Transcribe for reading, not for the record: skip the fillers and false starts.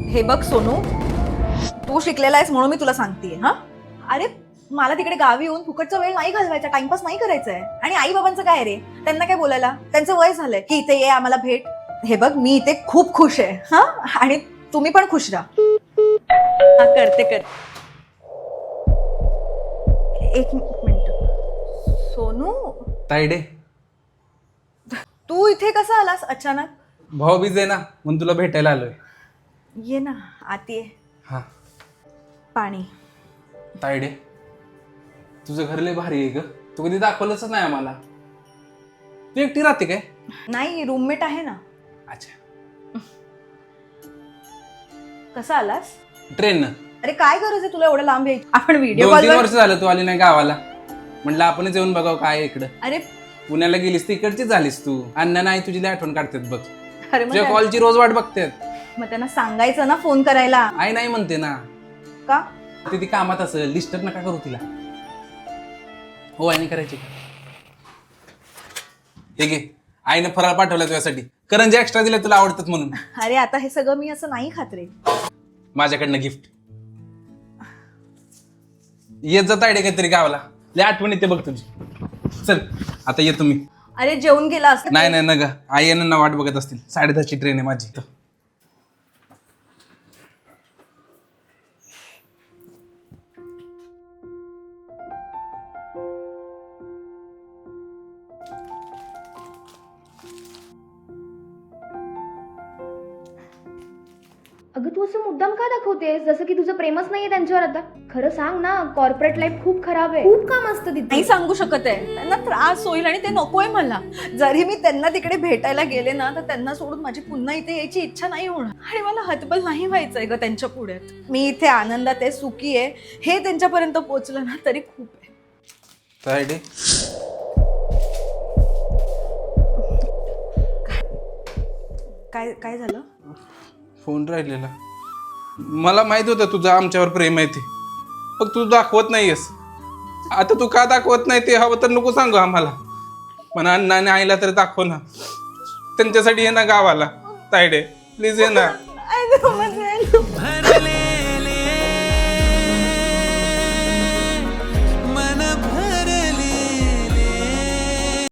हे बघ सोनू, तू शिकलेला आहेस म्हणून मी तुला सांगतेय. हा, अरे मला तिकडे गावी येऊन फुकटचा वेळ नाही घालवायचा, टाइमपास नाही करायचा आहे. आणि आई बाबांचं काय रे, त्यांना काय बोलायला, त्यांचं वय झालंय की इथे ये आम्हाला भेट. हे बघ मी इथे खूप खुश आहे. हा, आणि तुम्ही पण खुश राहा. हा, करते. एक मिनिट. सोनू, तायडे, तू इथे कसा आलास अचानक? भाऊबीज आहे ना म्हणून तुला भेटायला आलोय. ये ना आत ये. हा. पाणी. तायडे, तुझं घर लय भारी आहे ग. तू कधी दाखवलंच नाही आम्हाला. तू एकटी राहते काय? नाही, रूममेट आहे ना. अच्छा. कसा आलास? ट्रेननं. अरे काय गरज आहे तुला एवढं लांब यायची? आपण व्हिडिओ 2-3 कॉल. वर्ष झालं तू आली नाही गावाला. म्हटलं आपणच येऊन बघावं काय आहे इकडं. अरे पुण्याला गेलीस तिकडचीच झालीस तू. अण्णा नाही तुझी लय आठवण काढतात बघ. अरे तुझ्या कॉलची रोज वाट बघतात. मग त्यांना सांगायचं ना फोन करायला. आई नाही म्हणते ना. का? ती कामात असेल, डिस्टर्ब नका करू तिला. हो, आईने करायची का? ठीक आहे, आईने फराळ पाठवला तुझ्यासाठी. करंजी एक्स्ट्रा दिल्या तुला आवडतात म्हणून. अरे आता हे सगळं मी असं नाही खात रे. माझ्याकडनं गिफ्ट. येत जात आयडिया काहीतरी गावाला. लय आठवण येते बघ तुझी. चल आता ये तुम्ही. अरे जेवून गेला असतं. नाही ना ग, आई यांना वाट बघत असतील. 10:30ची ट्रेन आहे माझी. अगं तू असं मुद्दाम का दाखवतेस जसं की तुझं प्रेमच नाहीये त्यांच्यावर? आता खरं सांग ना, कॉर्पोरेट लाईफ खूप खराब आहे, खूप काम असतं तिथे. नाही सांगू शकत आहे, त्यांना त्रास होईल आणि ते नकोय मला. जरी मी त्यांना तिकडे भेटायला गेले ना तर त्यांना सोडून माझी पुन्हा इथे यायची इच्छा नाही होणार. आणि मला हतबल नाही व्हायचंय ग त्यांच्या पुढे. मी इथे आनंदात आहे, सुखी आहे, हे त्यांच्यापर्यंत पोहोचलं ना तरी खूप आहे. तायडे, काय काय झालं? फोन राहिलेला. मला माहित होतं तुझं आमच्यावर प्रेम आहे ते, पण तू दाखवत नाहीयेस. आता तू का दाखवत नाही ते हवं तर नको सांगू आम्हाला, पण अण्णा आणि आईला तर दाखव ना. त्यांच्यासाठी ये ना गावाला. तायडे प्लीज ये ना.